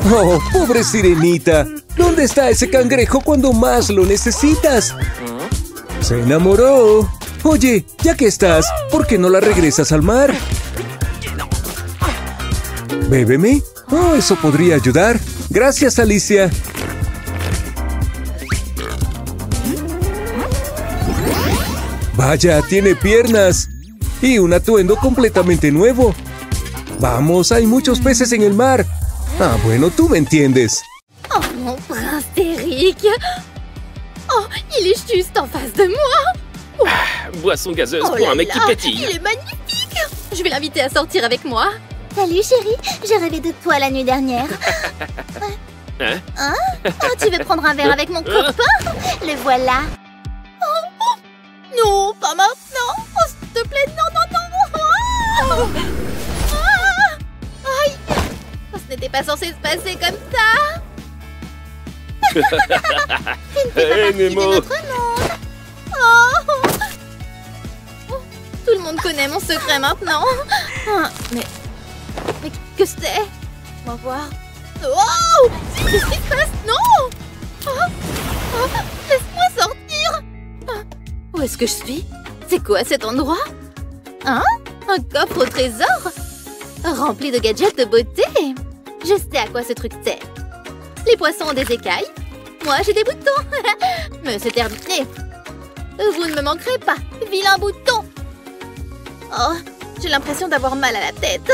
Oh, pobre sirenita. ¿Dónde está ese cangrejo cuando más lo necesitas? Se enamoró. Oye, ya que estás, ¿por qué no la regresas al mar? Bébeme. Oh, eso podría ayudar. Gracias, Alicia. Vaya, tiene piernas. Y un atuendo completamente nuevo. Vamos, hay muchos peces en el mar. Ah, bueno, tú me entiendes. Oh, mon prince Eric. Oh, il est juste en face de moi. Boisson gazeuse Oh pour là un mec là, qui pétille. il est magnifique. Je vais l'inviter à sortir avec moi. Salut chérie, j'ai rêvé de toi la nuit dernière. Hein? Hein? Oh, tu veux prendre un verre avec mon copain? Le voilà. Non, pas maintenant. Oh, s'il te plaît, non, non, non. Aïe. Oh, ce n'était pas censé se passer comme ça. Tu ne fais pas Hey, partie de Nemo. notre monde. Oh. Oh, tout le monde connaît mon secret maintenant. Ah, mais que c'est? On va voir. Oh! Qu'est-ce qui se passe? Non! Oh, oh, laisse-moi sortir! Ah, où est-ce que je suis? C'est quoi cet endroit? Hein? Un coffre au trésor? Rempli de gadgets de beauté? Je sais à quoi ce truc sert. Les poissons ont des écailles. Moi, j'ai des boutons. Mais c'est terminé. Vous ne me manquerez pas, vilain bouton. Oh, j'ai l'impression d'avoir mal à la tête.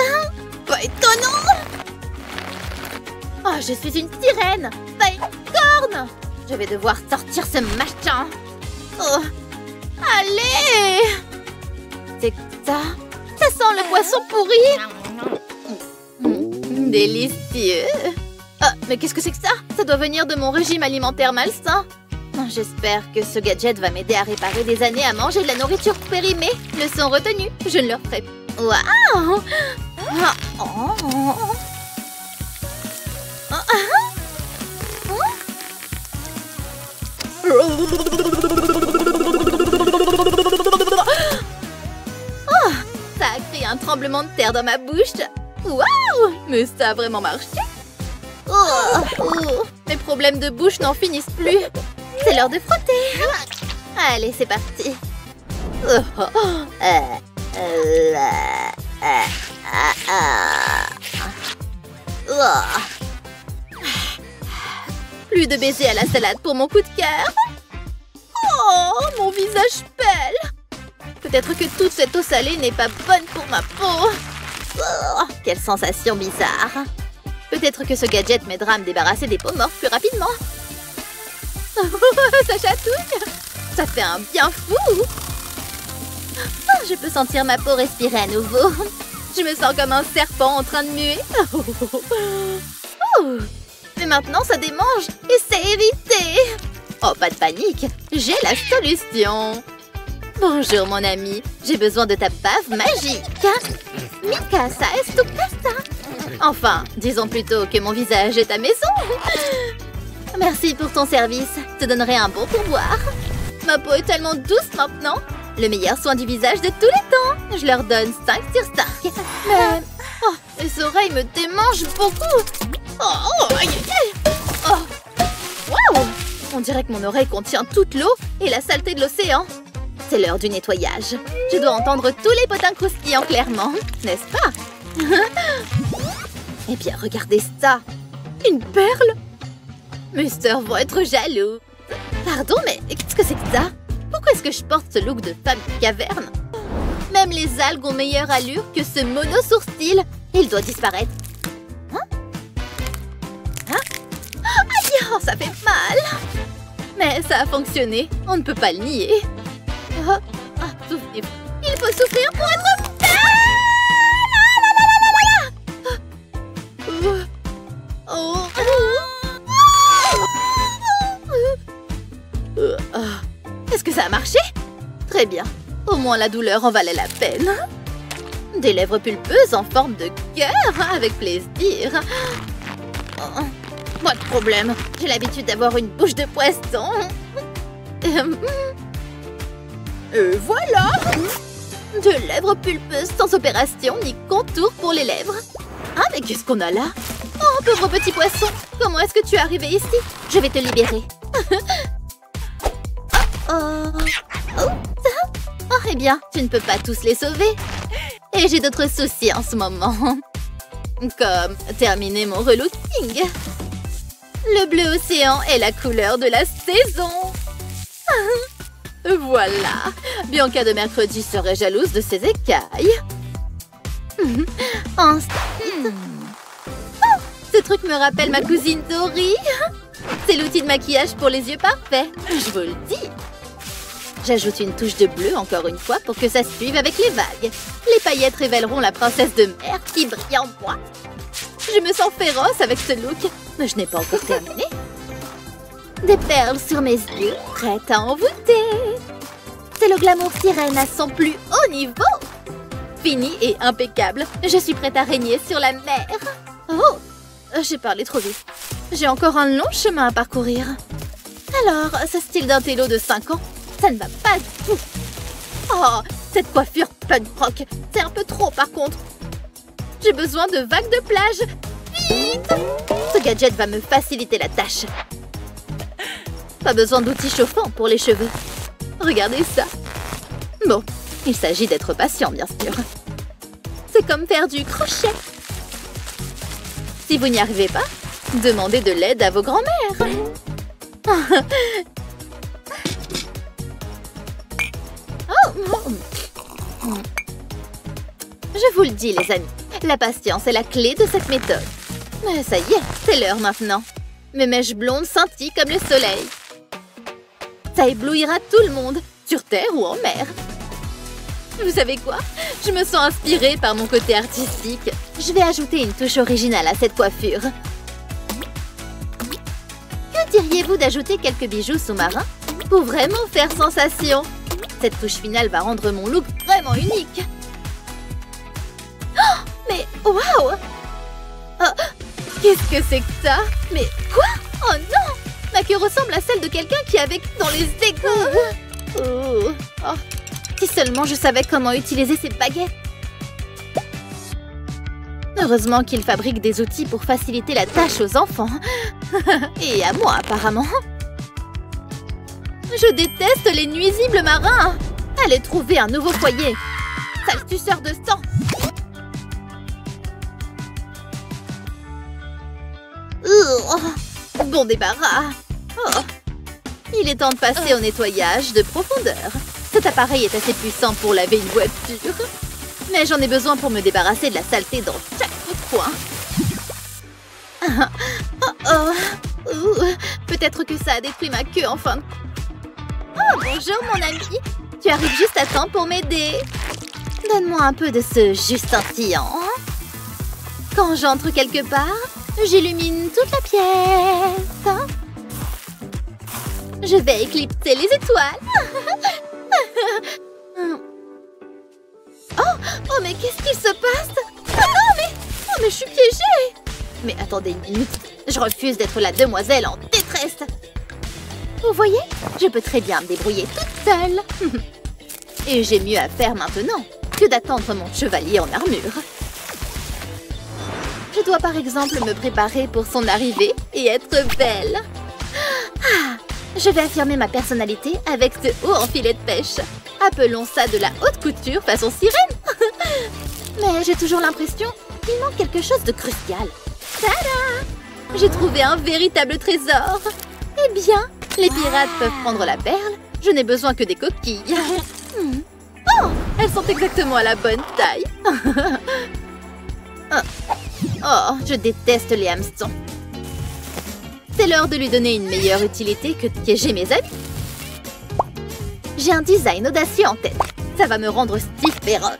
Pas étonnant. Oh, je suis une sirène, pas une corne. Je vais devoir sortir ce machin. Oh, allez. C'est ça? Ça sent le poisson pourri. Délicieux. Oh, mais qu'est-ce que c'est que ça? Ça doit venir de mon régime alimentaire malsain. J'espère que ce gadget va m'aider à réparer des années à manger de la nourriture périmée. Leçon retenue, je ne le ferai pas. Waouh! Ça a créé un tremblement de terre dans ma bouche. Waouh! Mais ça a vraiment marché. Mes problèmes de bouche n'en finissent plus. C'est l'heure de frotter. Allez, c'est parti. Plus de baisers à la salade pour mon coup de cœur. Oh, mon visage pèle. Peut-être que toute cette eau salée n'est pas bonne pour ma peau. Oh, quelle sensation bizarre. Peut-être que ce gadget m'aidera à me débarrasser des peaux mortes plus rapidement. Ça chatouille. Ça fait un bien fou. Oh, je peux sentir ma peau respirer à nouveau. Je me sens comme un serpent en train de muer. Oh. Mais maintenant, ça démange et c'est évité. Oh, pas de panique. J'ai la solution. Bonjour, mon ami. J'ai besoin de ta bave magique. Mi casa es tu casa. Enfin, disons plutôt que mon visage est ta maison. Merci pour ton service. Je te donnerai un bon pourboire. Ma peau est tellement douce maintenant. Le meilleur soin du visage de tous les temps. Je leur donne 5 sur 5. Mais... oh, les oreilles me démangent beaucoup. Oh, aïe, aïe. Oh. Waouh. On dirait que mon oreille contient toute l'eau et la saleté de l'océan. C'est l'heure du nettoyage. Je dois entendre tous les potins croustillants clairement, n'est-ce pas? Eh bien, regardez ça. Une perle. Mes sœurs vont être jaloux. Pardon, mais qu'est-ce que c'est que ça? Pourquoi est-ce que je porte ce look de femme de caverne? Même les algues ont meilleure allure que ce mono-sourcil. Il doit disparaître. Hein? Aïe, oh, ça fait mal. Mais ça a fonctionné. On ne peut pas le nier. Oh, souffrez-vous. Il faut souffrir pour être belle. Est-ce que ça a marché? Très bien. Au moins la douleur en valait la peine. Des lèvres pulpeuses en forme de cœur, avec plaisir. Oh, pas de problème. J'ai l'habitude d'avoir une bouche de poisson. Et voilà! De lèvres pulpeuses sans opération ni contour pour les lèvres. Ah, mais qu'est-ce qu'on a là? Oh, pauvre petit poisson! Comment est-ce que tu es arrivé ici? Je vais te libérer. Oh, eh bien, tu ne peux pas tous les sauver. Et j'ai d'autres soucis en ce moment. Comme terminer mon relooking. Le bleu océan est la couleur de la saison. Voilà. Bianca de mercredi serait jalouse de ses écailles. Ensuite... Oh, ce truc me rappelle ma cousine Dory. C'est l'outil de maquillage pour les yeux parfaits. Je vous le dis. J'ajoute une touche de bleu encore une fois pour que ça suive avec les vagues. Les paillettes révéleront la princesse de mer qui brille en moi. Je me sens féroce avec ce look. Mais je n'ai pas encore terminé. Des perles sur mes yeux, prêtes à envoûter. C'est le glamour sirène à son plus haut niveau. Fini et impeccable. Je suis prête à régner sur la mer. Oh, j'ai parlé trop vite. J'ai encore un long chemin à parcourir. Alors, ce style d'un télo de 5 ans, ça ne va pas du tout. Oh, cette coiffure punk rock, c'est un peu trop par contre. J'ai besoin de vagues de plage. Vite! Ce gadget va me faciliter la tâche. Pas besoin d'outils chauffants pour les cheveux. Regardez ça. Bon, il s'agit d'être patient, bien sûr. C'est comme faire du crochet. Si vous n'y arrivez pas, demandez de l'aide à vos grands-mères. Je vous le dis, les amis, la patience est la clé de cette méthode. Mais ça y est, c'est l'heure maintenant. Mes mèches blondes scintillent comme le soleil. Ça éblouira tout le monde, sur terre ou en mer. Vous savez quoi? Je me sens inspirée par mon côté artistique. Je vais ajouter une touche originale à cette coiffure. Que diriez-vous d'ajouter quelques bijoux sous-marins pour vraiment faire sensation? Cette touche finale va rendre mon look vraiment unique. Oh, mais waouh! Oh, qu'est-ce que c'est que ça? Mais quoi? Oh non! Ma queue ressemble à celle de quelqu'un qui a vécu dans les égouts. Oh. Si seulement je savais comment utiliser ces baguettes. Heureusement qu'il fabrique des outils pour faciliter la tâche aux enfants. Et à moi, apparemment. Je déteste les nuisibles marins. Allez trouver un nouveau foyer. Sale suceur de sang. Bon débarras. Oh. Il est temps de passer au nettoyage de profondeur. Cet appareil est assez puissant pour laver une voiture. Mais j'en ai besoin pour me débarrasser de la saleté dans chaque coin. Peut-être que ça a détruit ma queue en fin de... Oh, bonjour mon ami. Tu arrives juste à temps pour m'aider. Donne-moi un peu de ce jus scintillant. Quand j'entre quelque part, j'illumine toute la pièce. Je vais éclipser les étoiles. Oh, mais qu'est-ce qu'il se passe? Oh, mais je suis piégée. Mais attendez une minute, je refuse d'être la demoiselle en détresse. Vous voyez, je peux très bien me débrouiller toute seule. Et j'ai mieux à faire maintenant que d'attendre mon chevalier en armure. Je dois par exemple me préparer pour son arrivée et être belle. Je vais affirmer ma personnalité avec ce haut en filet de pêche. Appelons ça de la haute couture façon sirène. Mais j'ai toujours l'impression qu'il manque quelque chose de crucial. Tada! J'ai trouvé un véritable trésor. Eh bien, les pirates peuvent prendre la perle. Je n'ai besoin que des coquilles. Oh, elles sont exactement à la bonne taille. Oh, je déteste les hameçons. C'est l'heure de lui donner une meilleure utilité que de piéger mes amis. J'ai un design audacieux en tête. Ça va me rendre style féroce.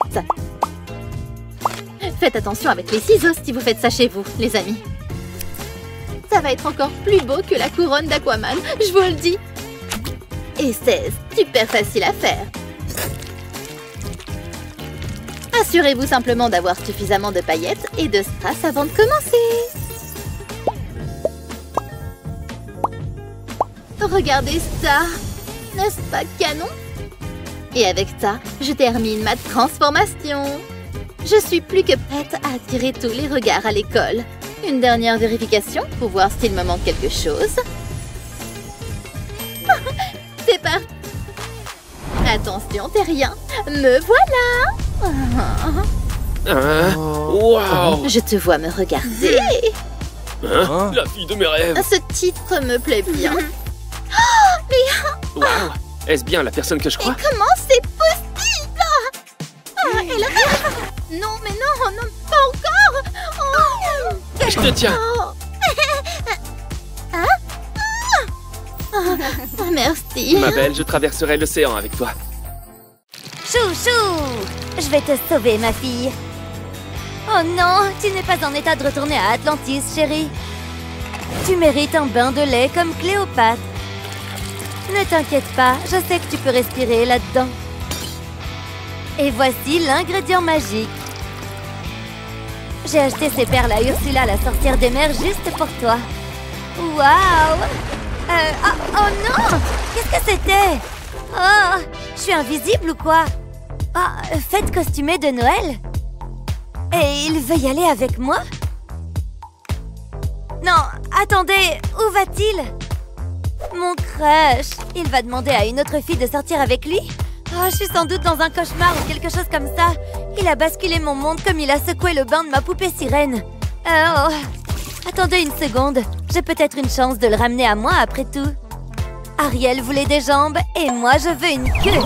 Faites attention avec les ciseaux si vous faites ça chez vous, les amis. Ça va être encore plus beau que la couronne d'Aquaman, je vous le dis. Et c'est super facile à faire. Assurez-vous simplement d'avoir suffisamment de paillettes et de strass avant de commencer. Regardez ça! N'est-ce pas canon? Et avec ça, je termine ma transformation. Je suis plus que prête à attirer tous les regards à l'école. Une dernière vérification pour voir s'il me manque quelque chose. C'est parti. Attention, Terrien. Me voilà. Waouh! Je te vois me regarder. Hein? La fille de mes rêves! Ce titre me plaît bien. Waouh! Est-ce bien la personne que je crois? Comment c'est possible? Elle rêve. Non, mais non, non, pas encore. Je te tiens! Merci. Ma belle, je traverserai l'océan avec toi. Chouchou! Je vais te sauver, ma fille. Oh non, tu n'es pas en état de retourner à Atlantis, chérie. Tu mérites un bain de lait comme Cléopâtre. Ne t'inquiète pas, je sais que tu peux respirer là-dedans. Et voici l'ingrédient magique. J'ai acheté ces perles à Ursula, la sorcière des mers, juste pour toi. Waouh! Oh non! Qu'est-ce que c'était? Oh, je suis invisible ou quoi? Ah, fête costumée de Noël? Et il veut y aller avec moi? Non, attendez, où va-t-il? Mon crush, il va demander à une autre fille de sortir avec lui? Oh, je suis sans doute dans un cauchemar ou quelque chose comme ça. Il a basculé mon monde comme il a secoué le bain de ma poupée sirène. Oh, attendez une seconde, j'ai peut-être une chance de le ramener à moi après tout. Ariel voulait des jambes et moi je veux une queue.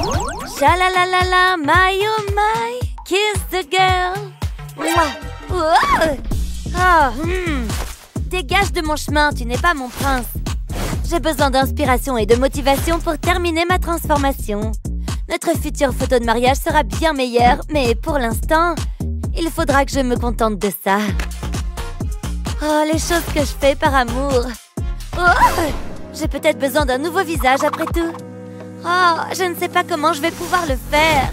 Chalalalala, my oh my, kiss the girl. Dégage de mon chemin, tu n'es pas mon prince. J'ai besoin d'inspiration et de motivation pour terminer ma transformation. Notre future photo de mariage sera bien meilleure, mais pour l'instant, il faudra que je me contente de ça. Oh, les choses que je fais par amour. Oh, j'ai peut-être besoin d'un nouveau visage après tout. Oh, je ne sais pas comment je vais pouvoir le faire.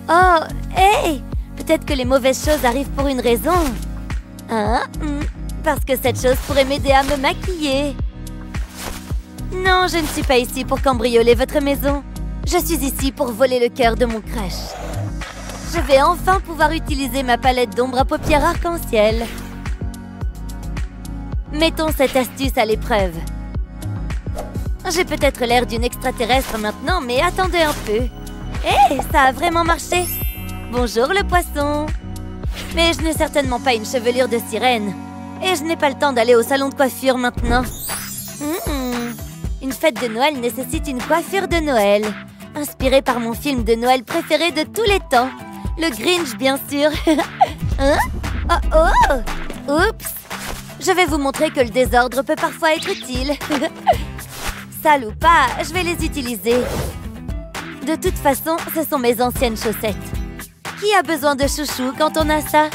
Oh, hey! Peut-être que les mauvaises choses arrivent pour une raison. Hein? Parce que cette chose pourrait m'aider à me maquiller. Non, je ne suis pas ici pour cambrioler votre maison. Je suis ici pour voler le cœur de mon crush. Je vais enfin pouvoir utiliser ma palette d'ombre à paupières arc-en-ciel. Mettons cette astuce à l'épreuve. J'ai peut-être l'air d'une extraterrestre maintenant, mais attendez un peu. Hé, ça a vraiment marché! Bonjour le poisson! Mais je n'ai certainement pas une chevelure de sirène. Et je n'ai pas le temps d'aller au salon de coiffure maintenant. Une fête de Noël nécessite une coiffure de Noël. Inspirée par mon film de Noël préféré de tous les temps. Le Grinch, bien sûr. Hein? Oh! Oups! Je vais vous montrer que le désordre peut parfois être utile. Sale ou pas, je vais les utiliser. De toute façon, ce sont mes anciennes chaussettes. Qui a besoin de chouchou quand on a ça?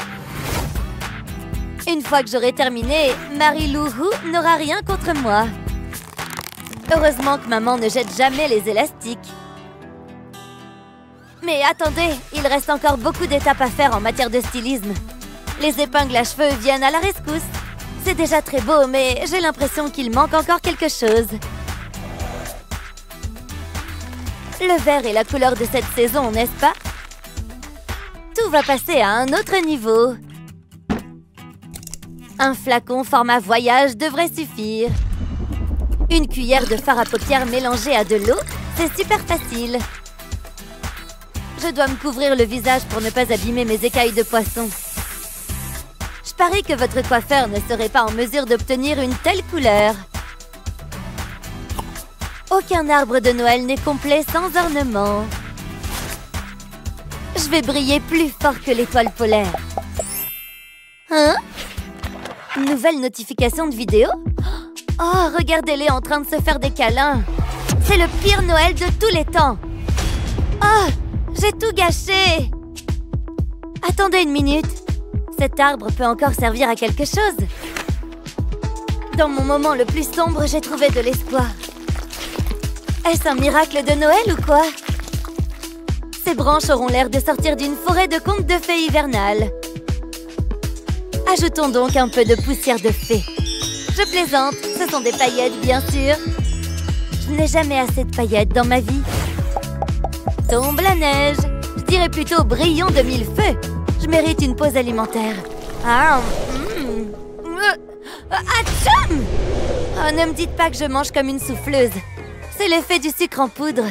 Une fois que j'aurai terminé, Marie-Lou Who n'aura rien contre moi. Heureusement que maman ne jette jamais les élastiques. Mais attendez, il reste encore beaucoup d'étapes à faire en matière de stylisme. Les épingles à cheveux viennent à la rescousse. C'est déjà très beau, mais j'ai l'impression qu'il manque encore quelque chose. Le vert est la couleur de cette saison, n'est-ce pas? Tout va passer à un autre niveau. Un flacon format voyage devrait suffire. Une cuillère de fard à paupières mélangée à de l'eau, c'est super facile. Je dois me couvrir le visage pour ne pas abîmer mes écailles de poisson. Je parie que votre coiffeur ne serait pas en mesure d'obtenir une telle couleur. Aucun arbre de Noël n'est complet sans ornement. Je vais briller plus fort que l'étoile polaire. Hein? Une nouvelle notification de vidéo? Oh, regardez-les en train de se faire des câlins. C'est le pire Noël de tous les temps. Oh, j'ai tout gâché. Attendez une minute. Cet arbre peut encore servir à quelque chose. Dans mon moment le plus sombre, j'ai trouvé de l'espoir. Est-ce un miracle de Noël ou quoi? Ces branches auront l'air de sortir d'une forêt de contes de fées hivernales. Ajoutons donc un peu de poussière de fée. Je plaisante, ce sont des paillettes, bien sûr. Je n'ai jamais assez de paillettes dans ma vie. Tombe la neige. Je dirais plutôt brillons de mille feux. Je mérite une pause alimentaire. Ah, Atchoum! Oh, ne me dites pas que je mange comme une souffleuse. C'est l'effet du sucre en poudre.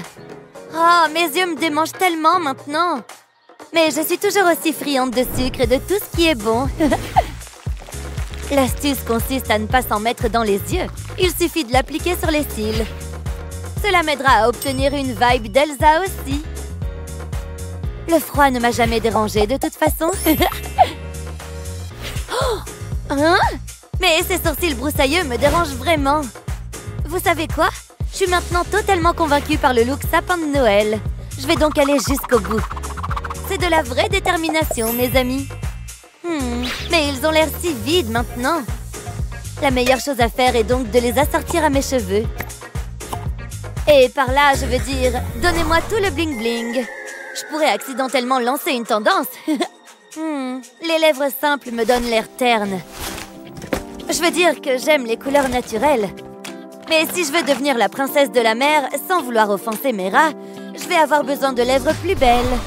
Oh, mes yeux me démangent tellement maintenant. Mais je suis toujours aussi friande de sucre et de tout ce qui est bon. L'astuce consiste à ne pas s'en mettre dans les yeux. Il suffit de l'appliquer sur les cils. Cela m'aidera à obtenir une vibe d'Elsa aussi. Le froid ne m'a jamais dérangée de toute façon. Oh, hein? Mais ces sourcils broussailleux me dérangent vraiment. Vous savez quoi? Je suis maintenant totalement convaincue par le look sapin de Noël. Je vais donc aller jusqu'au bout. C'est de la vraie détermination, mes amis. Mais ils ont l'air si vides maintenant. La meilleure chose à faire est donc de les assortir à mes cheveux. Et par là, je veux dire, donnez-moi tout le bling-bling. Je pourrais accidentellement lancer une tendance. Les lèvres simples me donnent l'air terne. Je veux dire que j'aime les couleurs naturelles. Mais si je veux devenir la princesse de la mer sans vouloir offenser mes rats, je vais avoir besoin de lèvres plus belles.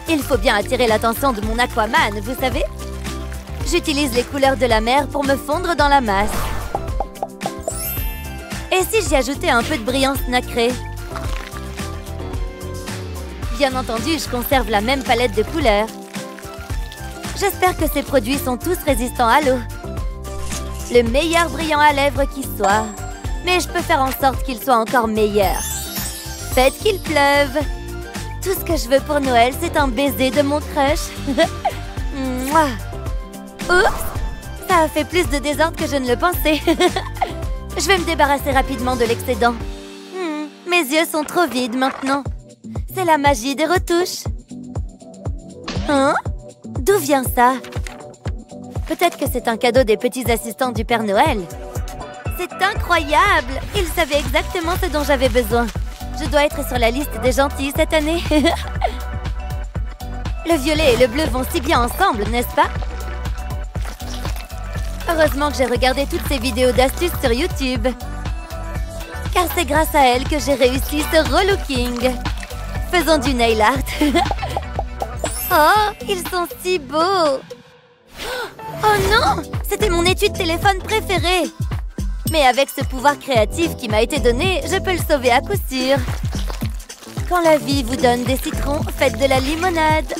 Il faut bien attirer l'attention de mon Aquaman, vous savez? J'utilise les couleurs de la mer pour me fondre dans la masse. Et si j'y ajoutais un peu de brillance nacrée? Bien entendu, je conserve la même palette de couleurs. J'espère que ces produits sont tous résistants à l'eau. Le meilleur brillant à lèvres qui soit. Mais je peux faire en sorte qu'il soit encore meilleur. Faites qu'il pleuve. Tout ce que je veux pour Noël, c'est un baiser de mon crush. Mouah. Oups! Ça a fait plus de désordre que je ne le pensais. Je vais me débarrasser rapidement de l'excédent. Mes yeux sont trop vides maintenant. C'est la magie des retouches. Hein? D'où vient ça? Peut-être que c'est un cadeau des petits assistants du Père Noël. C'est incroyable! Ils savaient exactement ce dont j'avais besoin. Je dois être sur la liste des gentils cette année. Le violet et le bleu vont si bien ensemble, n'est-ce pas? Heureusement que j'ai regardé toutes ces vidéos d'astuces sur YouTube. Car c'est grâce à elles que j'ai réussi ce relooking. Faisons du nail art. Oh, ils sont si beaux! Oh non! C'était mon étui de téléphone préféré! Mais avec ce pouvoir créatif qui m'a été donné, je peux le sauver à coup sûr. Quand la vie vous donne des citrons, faites de la limonade.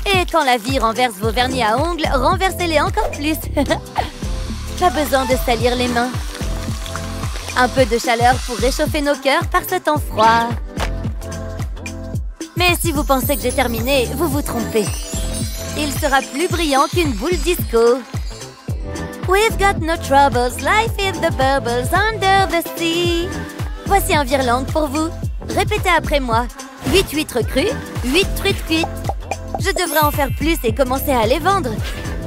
Et quand la vie renverse vos vernis à ongles, renversez-les encore plus. Pas besoin de salir les mains. Un peu de chaleur pour réchauffer nos cœurs par ce temps froid. Mais si vous pensez que j'ai terminé, vous vous trompez. Il sera plus brillant qu'une boule disco. We've got no troubles, life is the bubbles under the sea. Voici un virelang pour vous. Répétez après moi. 8 huîtres crues, 8 truites cuites. Je devrais en faire plus et commencer à les vendre.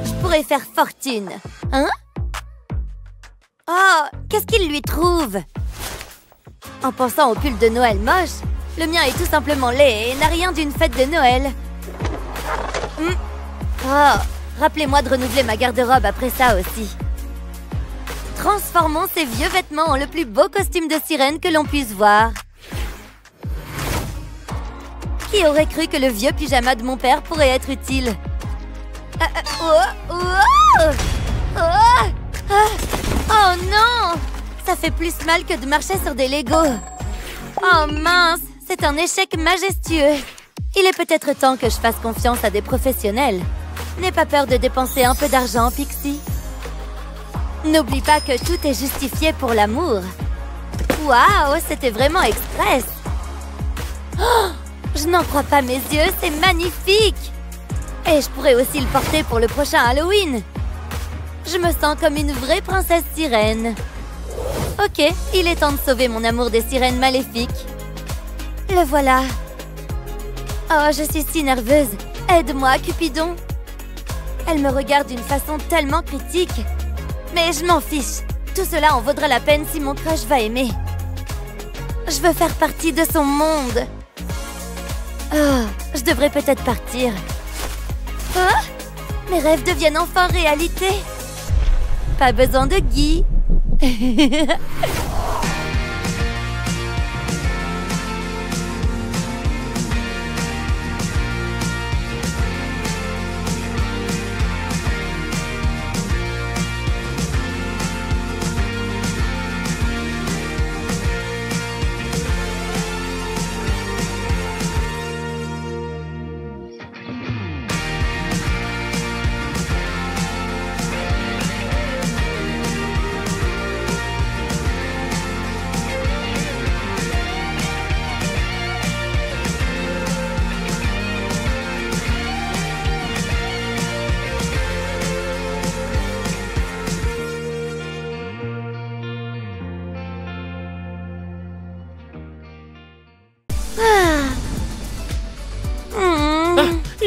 Je pourrais faire fortune. Hein? Oh, qu'est-ce qu'il lui trouve? En pensant au pull de Noël moche, le mien est tout simplement laid et n'a rien d'une fête de Noël. Oh, rappelez-moi de renouveler ma garde-robe après ça aussi. Transformons ces vieux vêtements en le plus beau costume de sirène que l'on puisse voir. Qui aurait cru que le vieux pyjama de mon père pourrait être utile? Oh non! Ça fait plus mal que de marcher sur des Legos. Oh mince, c'est un échec majestueux. Il est peut-être temps que je fasse confiance à des professionnels. N'aie pas peur de dépenser un peu d'argent, Pixie. N'oublie pas que tout est justifié pour l'amour. Waouh, c'était vraiment express. Oh, je n'en crois pas mes yeux, c'est magnifique. Et je pourrais aussi le porter pour le prochain Halloween. Je me sens comme une vraie princesse sirène. Ok, il est temps de sauver mon amour des sirènes maléfiques. Le voilà. Oh, je suis si nerveuse. Aide-moi, Cupidon. Elle me regarde d'une façon tellement critique. Mais je m'en fiche. Tout cela en vaudra la peine si mon crush va aimer. Je veux faire partie de son monde. Oh, je devrais peut-être partir. Oh, mes rêves deviennent enfin réalité. Pas besoin de Guy.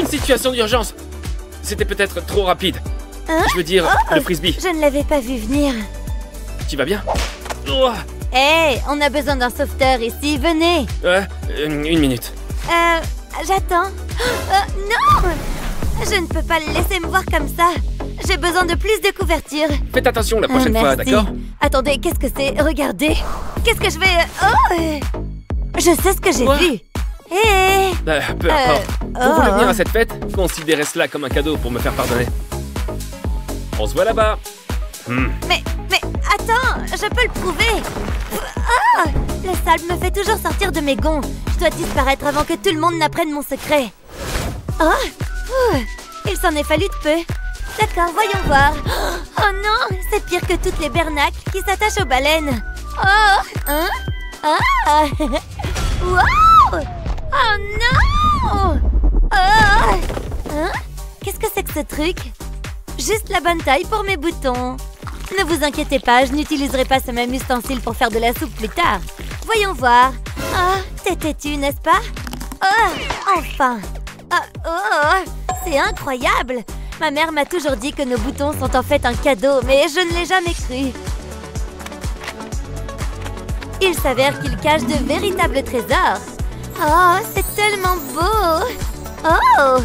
situation d'urgence. C'était peut-être trop rapide. Hein? Je veux dire, le frisbee. Je ne l'avais pas vu venir. Tu vas bien? Oh, Hé, on a besoin d'un sauveteur ici, venez. une minute. J'attends. Non! Je ne peux pas le laisser me voir comme ça. J'ai besoin de plus de couverture. Faites attention la prochaine fois, Merci. d'accord? Attendez, qu'est-ce que c'est? Regardez. Qu'est-ce que je vais... Oh! Je sais ce que j'ai Quoi? vu. Hé! Peu importe. Vous voulez venir à cette fête? Considérez cela comme un cadeau pour me faire pardonner. On se voit là-bas. Mais attends, je peux le prouver. Ah! Le sable me fait toujours sortir de mes gonds. Je dois disparaître avant que tout le monde n'apprenne mon secret. Oh! Il s'en est fallu de peu. D'accord, voyons voir. Oh non, c'est pire que toutes les bernacles qui s'attachent aux baleines. Oh! Hein? Ah! Wow! Oh non! Oh! Hein? Qu'est-ce que c'est que ce truc? Juste la bonne taille pour mes boutons. Ne vous inquiétez pas, je n'utiliserai pas ce même ustensile pour faire de la soupe plus tard. Voyons voir. Ah, t'es têtu, n'est-ce pas? Oh, enfin. C'est incroyable. Ma mère m'a toujours dit que nos boutons sont en fait un cadeau, mais je ne l'ai jamais cru. Il s'avère qu'ils cachent de véritables trésors. Oh, c'est tellement beau. Oh!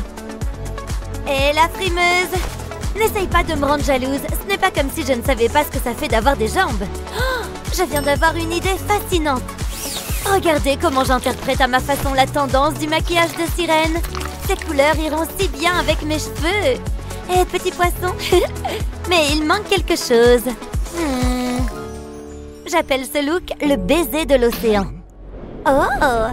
Et la frimeuse? N'essaye pas de me rendre jalouse. Ce n'est pas comme si je ne savais pas ce que ça fait d'avoir des jambes. Oh, je viens d'avoir une idée fascinante. Regardez comment j'interprète à ma façon la tendance du maquillage de sirène. Ces couleurs iront si bien avec mes cheveux. Et petit poisson. Mais il manque quelque chose. J'appelle ce look le baiser de l'océan. Oh!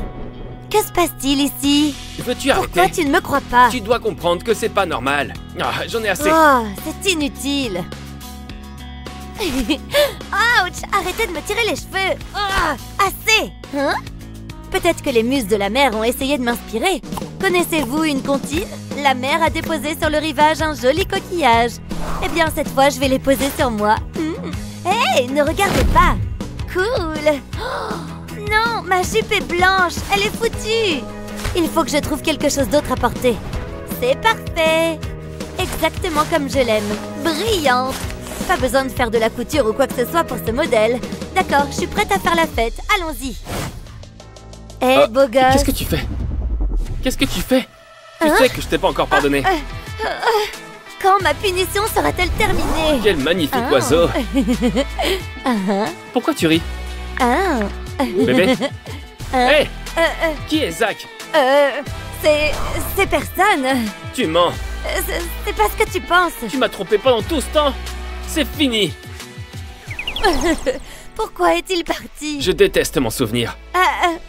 Que se passe-t-il ici? Veux-tu arrêter? Pourquoi tu ne me crois pas? Tu dois comprendre que c'est pas normal. Ah, j'en ai assez. Oh, c'est inutile. Ouch! Arrêtez de me tirer les cheveux. Oh, assez! Hein? Peut-être que les muses de la mer ont essayé de m'inspirer. Connaissez-vous une comptine? La mer a déposé sur le rivage un joli coquillage. Eh bien, cette fois, je vais les poser sur moi. Hey, ne regardez pas! Cool! Oh, non, ma jupe est blanche. Elle est foutue. Il faut que je trouve quelque chose d'autre à porter. C'est parfait! Exactement comme je l'aime. Brillante! Pas besoin de faire de la couture ou quoi que ce soit pour ce modèle. D'accord, je suis prête à faire la fête. Allons-y. Hé, beau gosse. Qu'est-ce que tu fais? Qu'est-ce que tu fais? Tu sais que je t'ai pas encore pardonné. Quand ma punition sera-t-elle terminée? Quel magnifique oiseau. Pourquoi tu ris? Bébé? Hé! Qui est Zach? C'est personne. Tu mens. C'est pas ce que tu penses. Tu m'as trompé pendant tout ce temps. C'est fini. Pourquoi est-il parti? Je déteste m'en souvenir.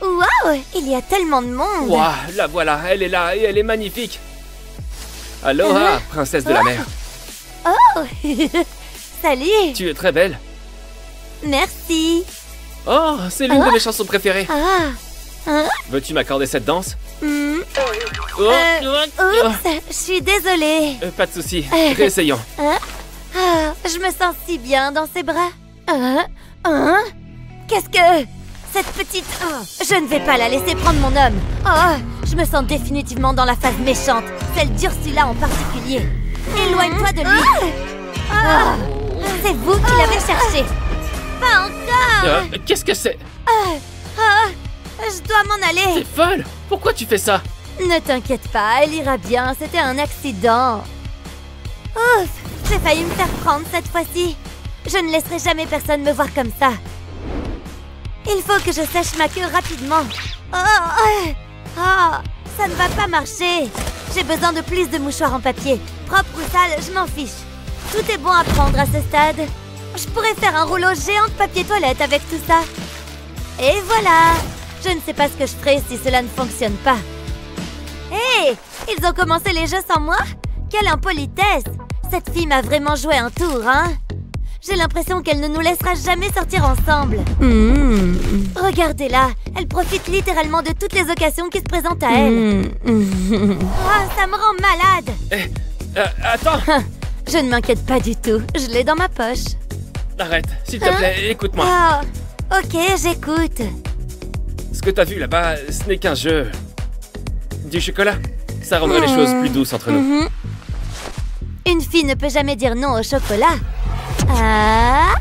Waouh! Il y a tellement de monde. Waouh, la voilà, elle est là et elle est magnifique. Aloha, princesse de la mer. Oh! Salut! Tu es très belle. Merci. Oh, c'est l'une de mes chansons préférées. Hein? Veux-tu m'accorder cette danse? Oups, je suis désolée. Pas de souci. Réessayons. Je me sens si bien dans ses bras. Qu'est-ce que... Cette petite... je ne vais pas la laisser prendre mon homme. Je me sens définitivement dans la phase méchante. Celle d'Ursula en particulier. Éloigne-toi de lui. C'est vous qui l'avez cherché. Pas encore. Qu'est-ce que c'est? Je dois m'en aller. T'es folle? Pourquoi tu fais ça? Ne t'inquiète pas, elle ira bien. C'était un accident. Ouf, j'ai failli me faire prendre cette fois-ci. Je ne laisserai jamais personne me voir comme ça. Il faut que je sèche ma queue rapidement. Ça ne va pas marcher. J'ai besoin de plus de mouchoirs en papier. Propre ou sale, je m'en fiche. Tout est bon à prendre à ce stade. Je pourrais faire un rouleau géant de papier toilette avec tout ça. Et voilà. Je ne sais pas ce que je ferai si cela ne fonctionne pas. Hé, ils ont commencé les jeux sans moi? Quelle impolitesse! Cette fille m'a vraiment joué un tour, hein? J'ai l'impression qu'elle ne nous laissera jamais sortir ensemble. Regardez-la, elle profite littéralement de toutes les occasions qui se présentent à elle. Ça me rend malade. Attends. Je ne m'inquiète pas du tout, je l'ai dans ma poche. Arrête, s'il te plaît, écoute-moi. Ok, j'écoute. Ce que t'as vu là-bas, ce n'est qu'un jeu. Du chocolat? Ça rendrait les choses plus douces entre nous. Une fille ne peut jamais dire non au chocolat. Ah.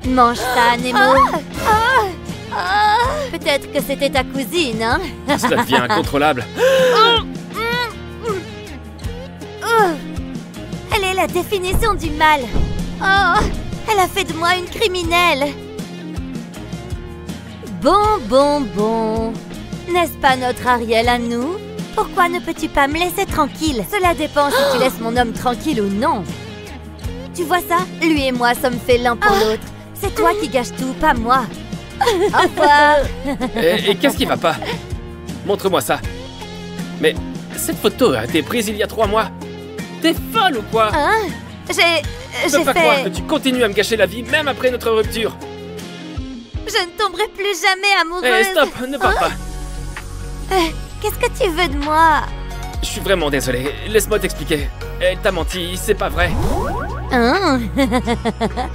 Mange ça, Nemo. Peut-être que c'était ta cousine, hein? Cela devient incontrôlable. Elle est la définition du mal. Oh, elle a fait de moi une criminelle. Bon. N'est-ce pas notre Ariel à nous? Pourquoi ne peux-tu pas me laisser tranquille? Cela dépend si tu laisses mon homme tranquille ou non. Tu vois ça? Lui et moi sommes faits l'un pour l'autre. C'est toi qui gâches tout, pas moi. Au revoir. Et qu'est-ce qui va pas? Montre-moi ça. Mais cette photo a été prise il y a 3 mois. T'es folle ou quoi? Hein? Je peux pas croire que tu continues à me gâcher la vie même après notre rupture. Je ne tomberai plus jamais amoureuse. Stop, ne pars pas. Qu'est-ce que tu veux de moi? Je suis vraiment désolé. Laisse-moi t'expliquer. Elle t'a menti, c'est pas vrai. Hein?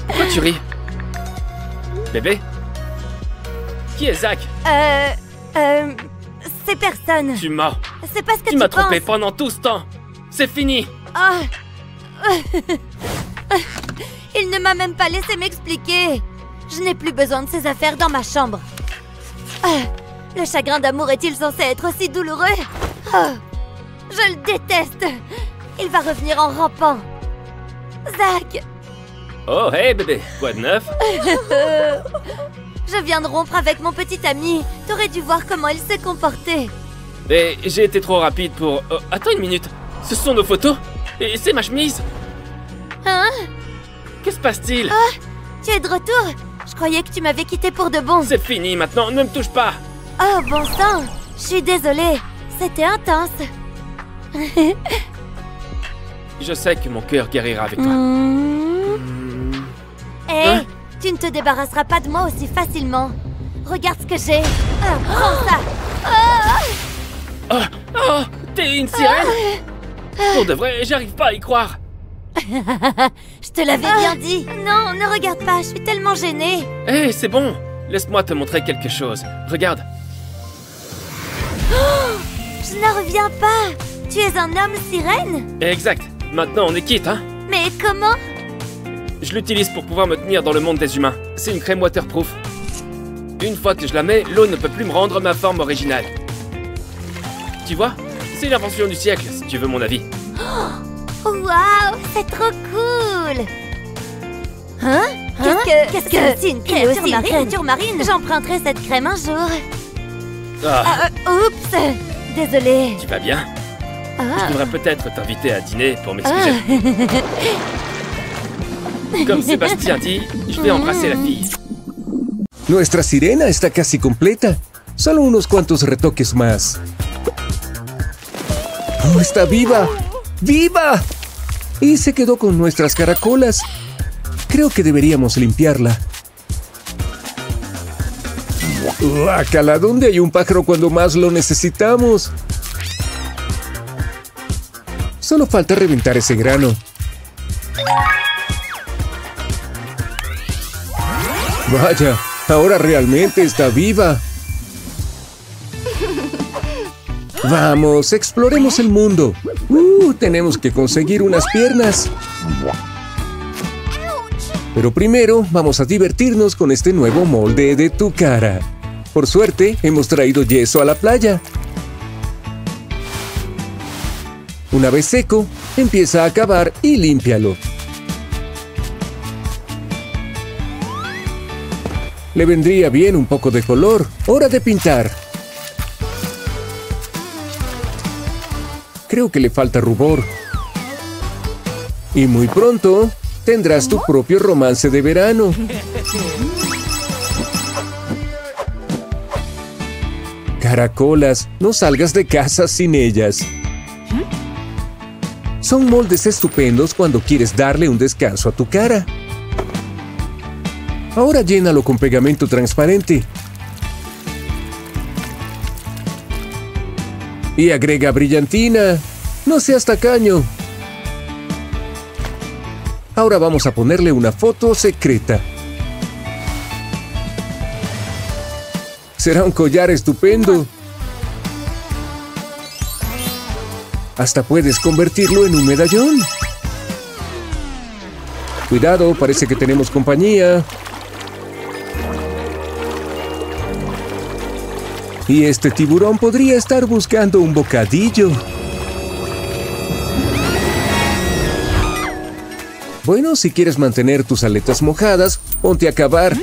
Pourquoi tu ris? Bébé? Qui est Zach? C'est personne. Tu mens. C'est parce que tu m'as trompé penses. pendant tout ce temps. C'est fini. Il ne m'a même pas laissé m'expliquer. Je n'ai plus besoin de ces affaires dans ma chambre. Le chagrin d'amour est-il censé être aussi douloureux? Je le déteste. Il va revenir en rampant. Zach! Oh, hey bébé, quoi de neuf? Je viens de rompre avec mon petit ami. T'aurais dû voir comment il s'est comporté. Et j'ai été trop rapide pour... Oh, attends une minute. Ce sont nos photos? Et c'est ma chemise? Hein? Que se passe-t-il? Tu es de retour? Je croyais que tu m'avais quitté pour de bon. C'est fini maintenant, ne me touche pas. Oh, bon sang! Je suis désolée. C'était intense. Je sais que mon cœur guérira avec toi. Hé, tu ne te débarrasseras pas de moi aussi facilement. Regarde ce que j'ai. Prends ça. Oh, t'es une sirène? Pour de vrai, j'arrive pas à y croire. Je te l'avais bien dit. Non, ne regarde pas, je suis tellement gênée. Hé, c'est bon. Laisse-moi te montrer quelque chose. Regarde. Je n'en reviens pas. Tu es un homme sirène? Exact. Maintenant, on est quitte, hein? Mais comment? Je l'utilise pour pouvoir me tenir dans le monde des humains. C'est une crème waterproof. Une fois que je la mets, l'eau ne peut plus me rendre ma forme originale. Tu vois? C'est l'invention du siècle, si tu veux mon avis. Waouh, c'est trop cool! Hein? Qu'est-ce que c'est une créature marine? J'emprunterai cette crème un jour. Oups! Désolée. Tu vas bien? Je devrais peut-être t'inviter à dîner pour m'excuser. Comme Sébastien dit, je vais embrasser la fille. Nuestra sirena está casi completa. Solo unos cuantos retoques más. ¡Oh, está viva! ¡Viva! Y se quedó con nuestras caracolas. Creo que deberíamos limpiarla. ¡Guácala! ¿Dónde hay un pájaro cuando más lo necesitamos? Solo falta reventar ese grano. Vaya, ahora realmente está viva. Vamos, exploremos el mundo. Tenemos que conseguir unas piernas. Pero primero vamos a divertirnos con este nuevo molde de tu cara. Por suerte, hemos traído yeso a la playa. Una vez seco, empieza a acabar y límpialo. Le vendría bien un poco de color. ¡Hora de pintar! Creo que le falta rubor. Y muy pronto tendrás tu propio romance de verano. Caracolas, no salgas de casa sin ellas. Son moldes estupendos cuando quieres darle un descanso a tu cara. Ahora llénalo con pegamento transparente. Y agrega brillantina. No seas tacaño. Ahora vamos a ponerle una foto secreta. Será un collar estupendo. Hasta puedes convertirlo en un medallón. Cuidado, parece que tenemos compañía. Y este tiburón podría estar buscando un bocadillo. Bueno, si quieres mantener tus aletas mojadas, ponte a cavar.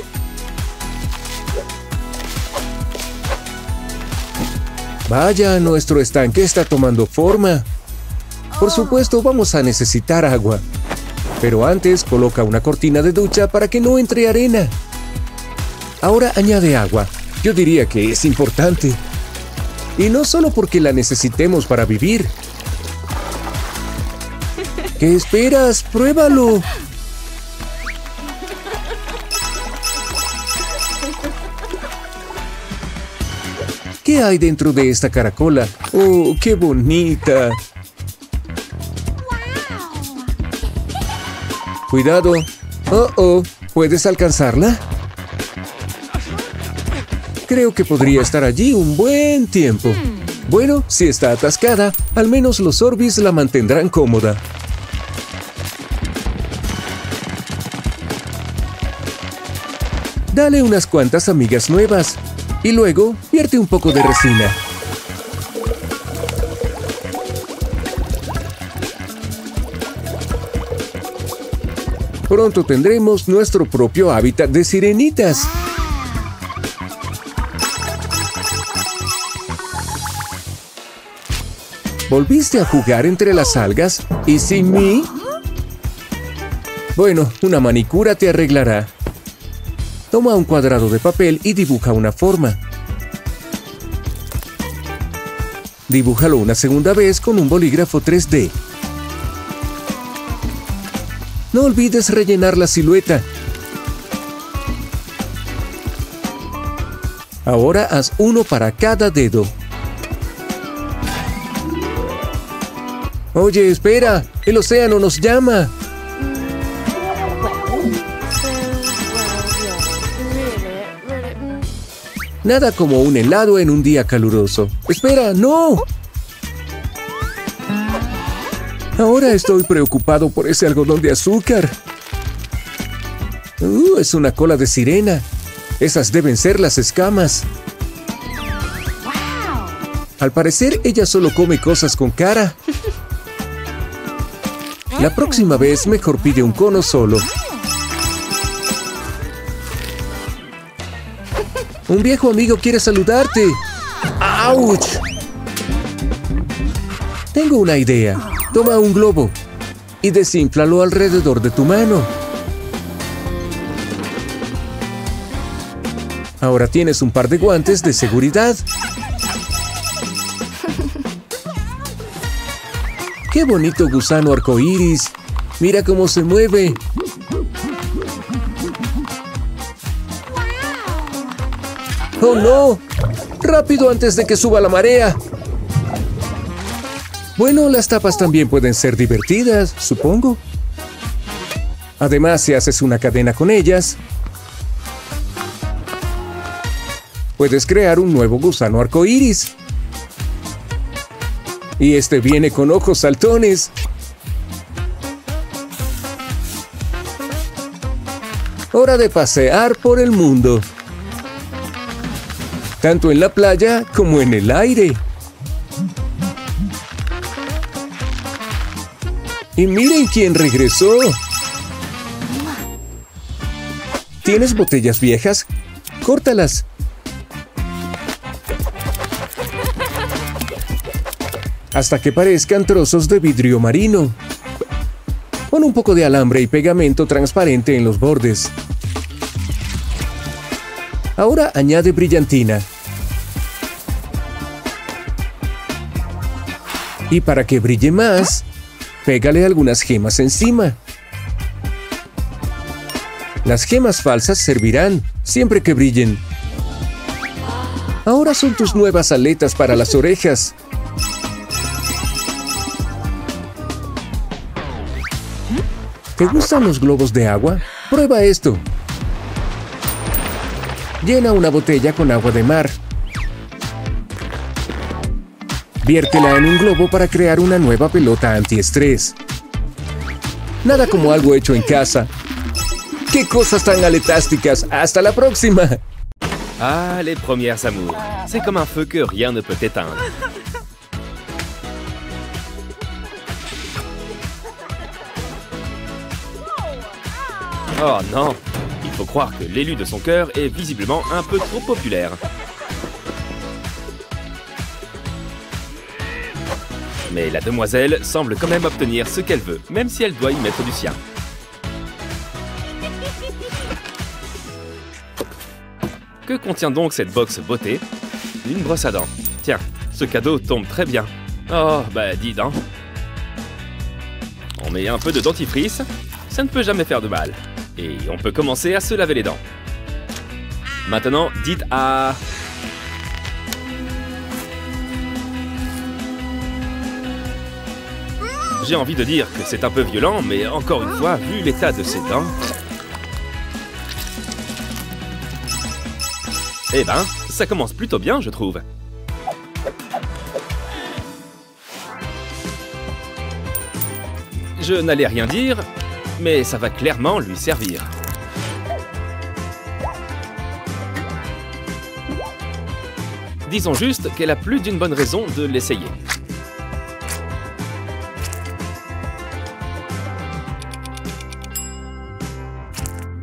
Vaya, nuestro estanque está tomando forma. Por supuesto, vamos a necesitar agua. Pero antes, coloca una cortina de ducha para que no entre arena. Ahora añade agua. Yo diría que es importante. Y no solo porque la necesitemos para vivir. ¿Qué esperas? ¡Pruébalo! ¿Qué hay dentro de esta caracola? ¡Oh, qué bonita! Cuidado. Oh, ¿puedes alcanzarla? Creo que podría estar allí un buen tiempo. Bueno, si está atascada, al menos los Orbis la mantendrán cómoda. Dale unas cuantas amigas nuevas. Y luego, vierte un poco de resina. Pronto tendremos nuestro propio hábitat de sirenitas. ¿Volviste a jugar entre las algas? ¿Y sin mí? Bueno, una manicura te arreglará. Toma un cuadrado de papel y dibuja una forma. Dibújalo una segunda vez con un bolígrafo 3D. No olvides rellenar la silueta. Ahora haz uno para cada dedo. Oye, espera, el océano nos llama. Nada como un helado en un día caluroso. ¡Espera, no! Ahora estoy preocupado por ese algodón de azúcar. Es una cola de sirena. Esas deben ser las escamas. Al parecer, ella solo come cosas con cara. La próxima vez, mejor pide un cono solo. Un viejo amigo quiere saludarte. ¡Auch! Tengo una idea. Toma un globo y desínflalo alrededor de tu mano. Ahora tienes un par de guantes de seguridad. ¡Qué bonito gusano arcoíris! ¡Mira cómo se mueve! ¡Oh, no! ¡Rápido antes de que suba la marea! Bueno, las tapas también pueden ser divertidas, supongo. Además, si haces una cadena con ellas, puedes crear un nuevo gusano arcoíris. Y este viene con ojos saltones. Hora de pasear por el mundo. Tanto en la playa como en el aire. Y miren quién regresó. ¿Tienes botellas viejas? Córtalas. Hasta que parezcan trozos de vidrio marino. Pon un poco de alambre y pegamento transparente en los bordes. Ahora añade brillantina. Y para que brille más, pégale algunas gemas encima. Las gemas falsas servirán siempre que brillen. Ahora son tus nuevas aletas para las orejas. ¿Te gustan los globos de agua? Prueba esto. Llena una botella con agua de mar. Viértela en un globo para crear una nueva pelota antiestrés. Nada como algo hecho en casa. ¡Qué cosas tan aletásticas! ¡Hasta la próxima! Ah, les premières amours. C'est comme un feu que rien ne peut éteindre. Oh non! Il faut croire que l'élu de son cœur est visiblement un peu trop populaire. Mais la demoiselle semble quand même obtenir ce qu'elle veut, même si elle doit y mettre du sien. Que contient donc cette box beauté? Une brosse à dents. Tiens, ce cadeau tombe très bien. Oh, bah dis donc. On met un peu de dentifrice, ça ne peut jamais faire de mal. Et on peut commencer à se laver les dents. Maintenant, dites à... J'ai envie de dire que c'est un peu violent, mais encore une fois, vu l'état de ses dents... Eh ben, ça commence plutôt bien, je trouve. Je n'allais rien dire, mais ça va clairement lui servir. Disons juste qu'elle a plus d'une bonne raison de l'essayer.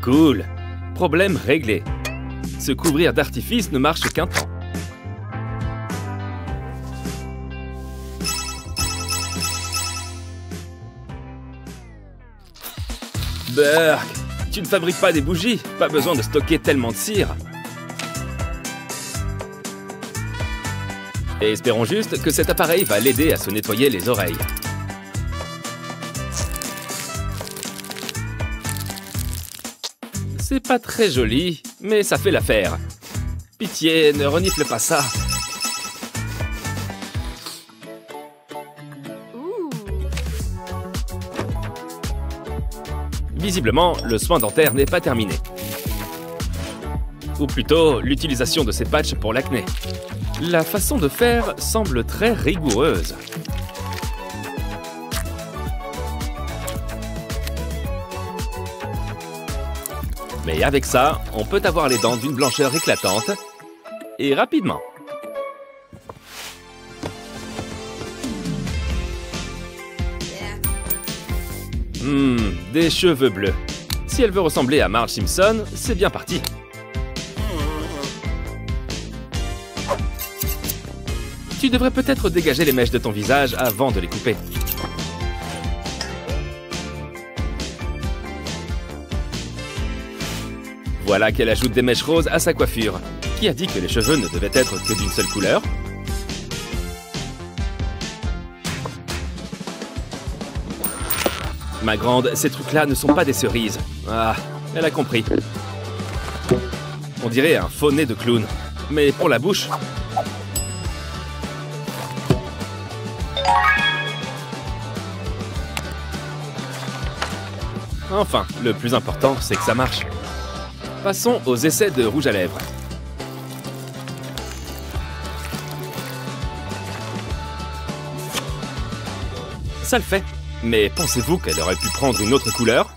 Cool. Problème réglé. Se couvrir d'artifice ne marche qu'un temps. Burk, tu ne fabriques pas des bougies, pas besoin de stocker tellement de cire. Et espérons juste que cet appareil va l'aider à se nettoyer les oreilles. C'est pas très joli, mais ça fait l'affaire. Pitié, ne renifle pas ça. Visiblement, le soin dentaire n'est pas terminé. Ou plutôt, l'utilisation de ces patchs pour l'acné. La façon de faire semble très rigoureuse. Mais avec ça, on peut avoir les dents d'une blancheur éclatante et rapidement. Des cheveux bleus. Si elle veut ressembler à Marge Simpson, c'est bien parti. Tu devrais peut-être dégager les mèches de ton visage avant de les couper. Voilà qu'elle ajoute des mèches roses à sa coiffure. Qui a dit que les cheveux ne devaient être que d'une seule couleur? Ma grande, ces trucs-là ne sont pas des cerises. Ah, elle a compris. On dirait un faux nez de clown. Mais pour la bouche... Enfin, le plus important, c'est que ça marche. Passons aux essais de rouge à lèvres. Ça le fait. Mais pensez-vous qu'elle aurait pu prendre une autre couleur?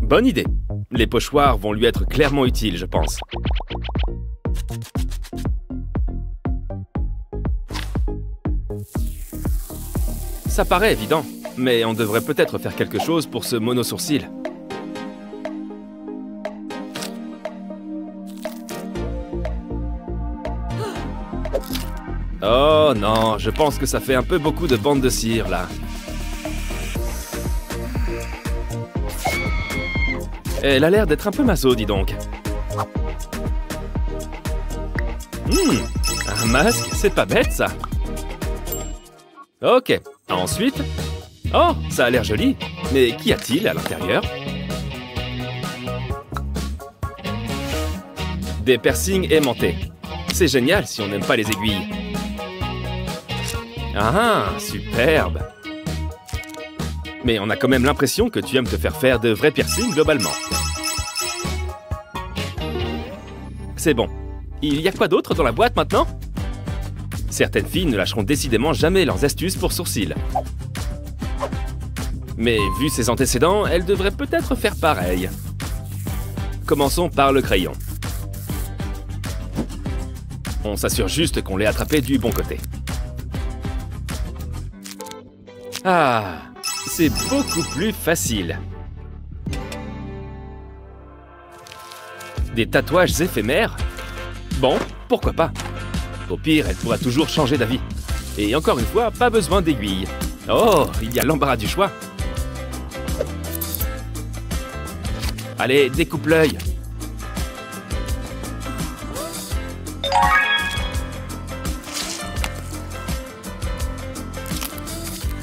Bonne idée. Les pochoirs vont lui être clairement utiles, je pense. Ça paraît évident, mais on devrait peut-être faire quelque chose pour ce mono-sourcil. Oh non, je pense que ça fait un peu beaucoup de bande de cire, là. Elle a l'air d'être un peu maso, dis donc. Un masque, c'est pas bête, ça. Ok, ensuite... Oh, ça a l'air joli. Mais qu'y a-t-il à l'intérieur? Des piercings aimantés. C'est génial si on n'aime pas les aiguilles. Ah, superbe. Mais on a quand même l'impression que tu aimes te faire faire de vrais piercings globalement. C'est bon. Il y a quoi d'autre dans la boîte maintenant? Certaines filles ne lâcheront décidément jamais leurs astuces pour sourcils. Mais vu ses antécédents, elle devrait peut-être faire pareil. Commençons par le crayon. On s'assure juste qu'on l'ait attrapé du bon côté. Ah, c'est beaucoup plus facile. Des tatouages éphémères? Bon, pourquoi pas? Au pire, elle pourra toujours changer d'avis. Et encore une fois, pas besoin d'aiguille. Oh, il y a l'embarras du choix. Allez, découpe l'œil.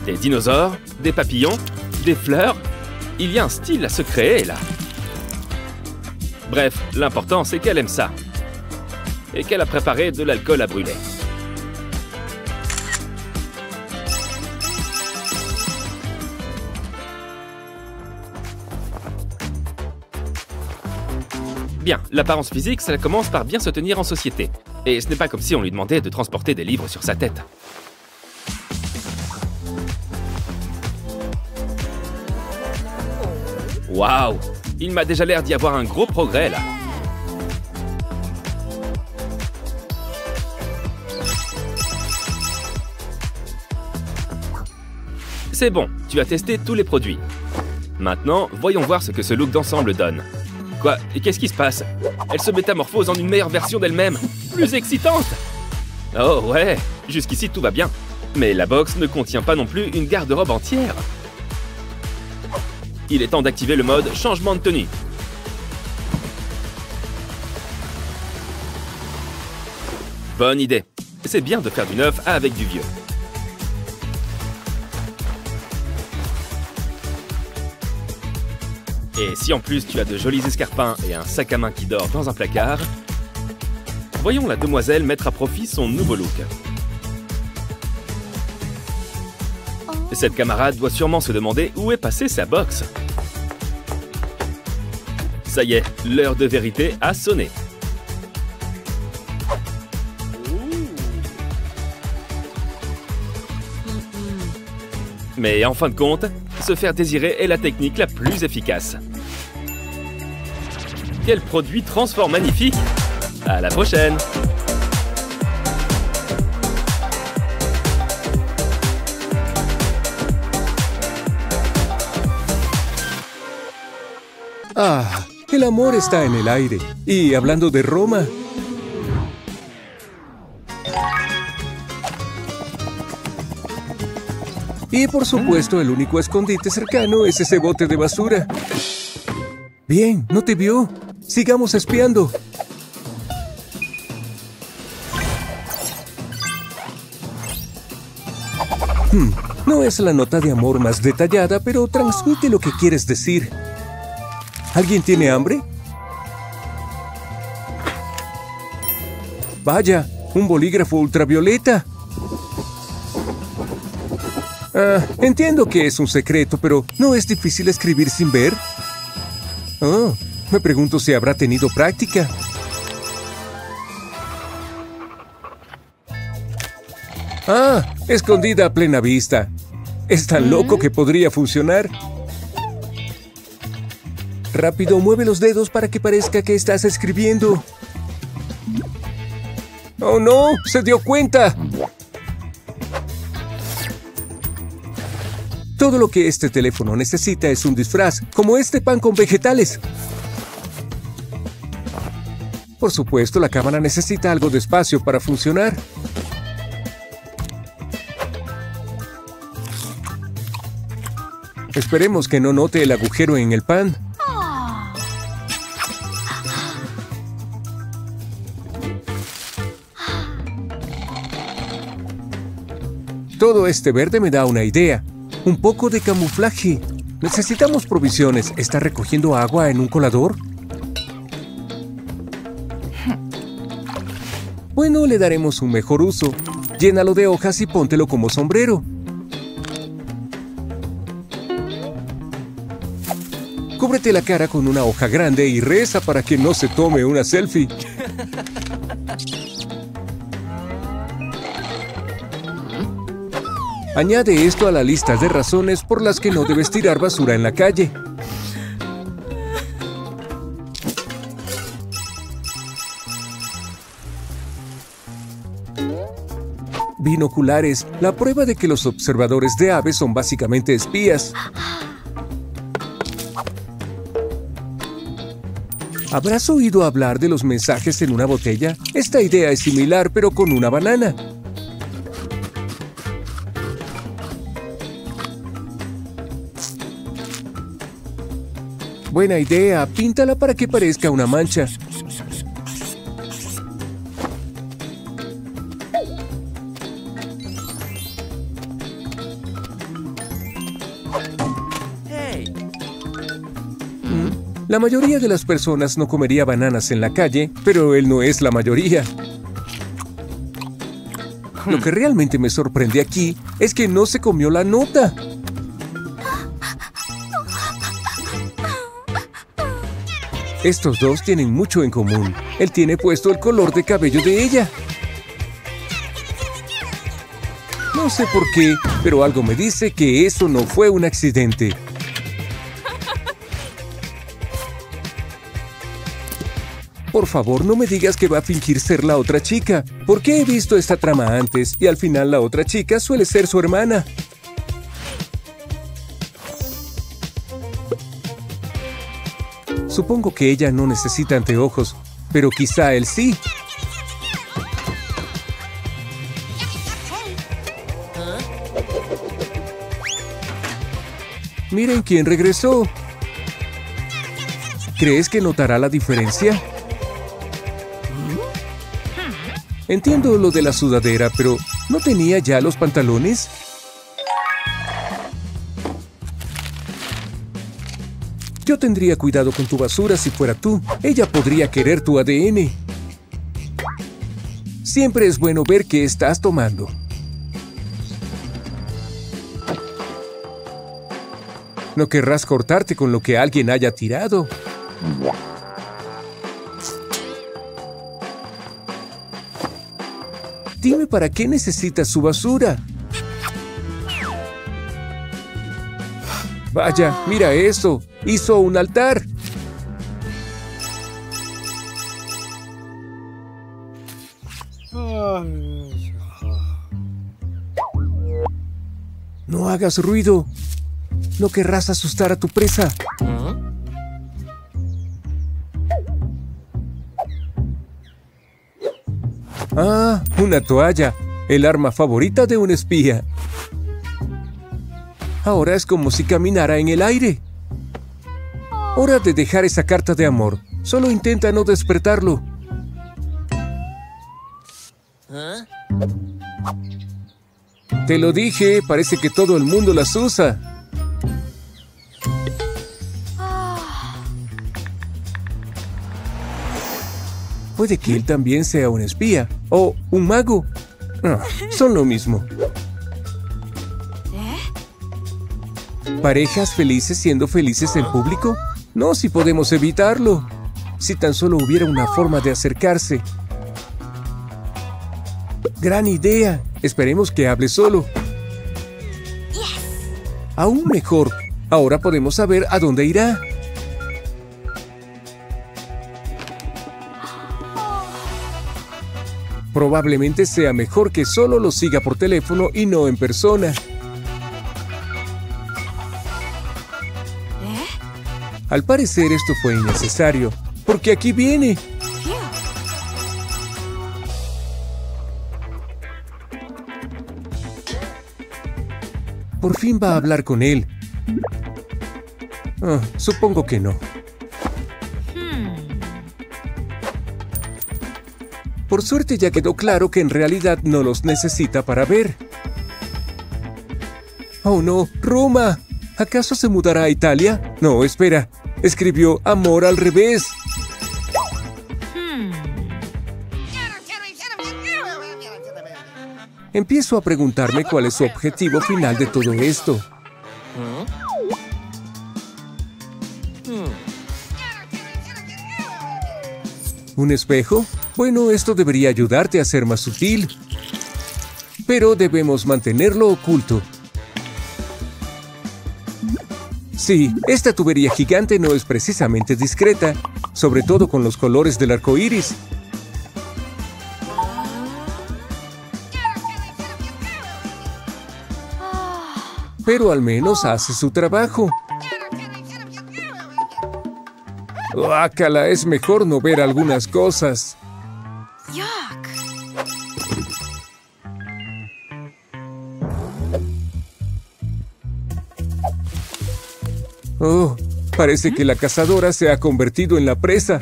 Des dinosaures, des papillons, des fleurs. Il y a un style à se créer, là. Bref, l'important, c'est qu'elle aime ça. Et qu'elle a préparé de l'alcool à brûler. Bien, l'apparence physique, ça commence par bien se tenir en société. Et ce n'est pas comme si on lui demandait de transporter des livres sur sa tête. Waouh! Il m'a déjà l'air d'y avoir un gros progrès, là. C'est bon, tu as testé tous les produits. Maintenant, voyons voir ce que ce look d'ensemble donne. Quoi? Et qu'est-ce qui se passe? Elle se métamorphose en une meilleure version d'elle-même, plus excitante! Oh ouais, jusqu'ici tout va bien. Mais la box ne contient pas non plus une garde-robe entière. Il est temps d'activer le mode changement de tenue. Bonne idée. C'est bien de faire du neuf avec du vieux. Et si en plus tu as de jolis escarpins et un sac à main qui dort dans un placard, voyons la demoiselle mettre à profit son nouveau look. Cette camarade doit sûrement se demander où est passée sa box. Ça y est, l'heure de vérité a sonné. Mais en fin de compte, se faire désirer est la technique la plus efficace. Quel produit transforme magnifique! À la prochaine! Ah, el amor está en el aire. Y hablando de Roma... Y por supuesto, el único escondite cercano es ese bote de basura. Bien, no te vio. Sigamos espiando. No es la nota de amor más detallada, pero transmite lo que quieres decir. ¿Alguien tiene hambre? Vaya, un bolígrafo ultravioleta. Entiendo que es un secreto, pero ¿no es difícil escribir sin ver? Oh, me pregunto si habrá tenido práctica. Ah, escondida a plena vista. Es tan loco que podría funcionar. Rápido, mueve los dedos para que parezca que estás escribiendo. ¡Oh, no! ¡Se dio cuenta! Todo lo que este teléfono necesita es un disfraz, como este pan con vegetales. Por supuesto, la cámara necesita algo de espacio para funcionar. Esperemos que no note el agujero en el pan. Todo este verde me da una idea. Un poco de camuflaje. Necesitamos provisiones. ¿Está recogiendo agua en un colador? Bueno, le daremos un mejor uso. Llénalo de hojas y póntelo como sombrero. Cúbrete la cara con una hoja grande y reza para que no se tome una selfie. Añade esto a la lista de razones por las que no debes tirar basura en la calle. Binoculares, la prueba de que los observadores de aves son básicamente espías. ¿Habrás oído hablar de los mensajes en una botella? Esta idea es similar, pero con una banana. Buena idea, píntala para que parezca una mancha. La mayoría de las personas no comería bananas en la calle, pero él no es la mayoría. Lo que realmente me sorprende aquí es que no se comió la nota. Estos dos tienen mucho en común. Él tiene puesto el color de cabello de ella. No sé por qué, pero algo me dice que eso no fue un accidente. Por favor, no me digas que va a fingir ser la otra chica, porque he visto esta trama antes y al final la otra chica suele ser su hermana. Supongo que ella no necesita anteojos, pero quizá él sí. Miren quién regresó. ¿Crees que notará la diferencia? Entiendo lo de la sudadera, pero ¿no tenía ya los pantalones? Yo tendría cuidado con tu basura si fuera tú. Ella podría querer tu ADN. Siempre es bueno ver qué estás tomando. No querrás cortarte con lo que alguien haya tirado. Dime para qué necesitas su basura. Vaya, mira eso. Hizo un altar. No hagas ruido. No querrás asustar a tu presa. Ah, una toalla. El arma favorita de un espía. Ahora es como si caminara en el aire. Hora de dejar esa carta de amor. Solo intenta no despertarlo. Te lo dije, parece que todo el mundo las usa. Puede que él también sea un espía o un mago. Son lo mismo. ¿Parejas felices siendo felices en público? No, si podemos evitarlo. Si tan solo hubiera una forma de acercarse. Gran idea. Esperemos que hable solo. Aún mejor. Ahora podemos saber a dónde irá. Probablemente sea mejor que solo lo siga por teléfono y no en persona. Al parecer esto fue innecesario, porque aquí viene. Por fin va a hablar con él. Supongo que no. Por suerte ya quedó claro que en realidad no los necesita para ver. Oh no, Roma. ¿Acaso se mudará a Italia? No, espera. Escribió amor al revés. Empiezo a preguntarme cuál es su objetivo final de todo esto. ¿Un espejo? Bueno, esto debería ayudarte a ser más sutil. Pero debemos mantenerlo oculto. Sí, esta tubería gigante no es precisamente discreta, sobre todo con los colores del arco iris. Pero al menos hace su trabajo. ¡Guácala! Es mejor no ver algunas cosas. Oh, parece que la cazadora se ha convertido en la presa.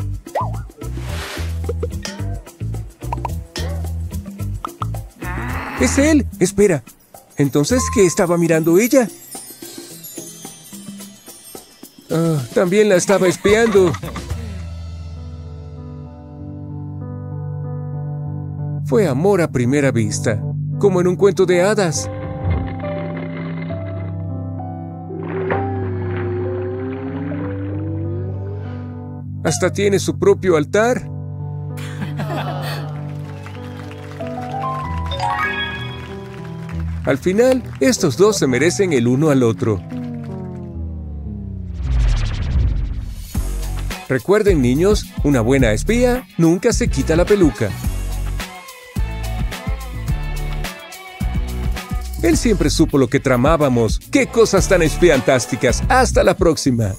¡Es él! Espera. ¿Entonces qué estaba mirando ella? También la estaba espiando. Fue amor a primera vista, como en un cuento de hadas. Hasta tiene su propio altar. Al final, estos dos se merecen el uno al otro. Recuerden, niños, una buena espía nunca se quita la peluca. Él siempre supo lo que tramábamos. ¡Qué cosas tan espiantásticas! ¡Hasta la próxima!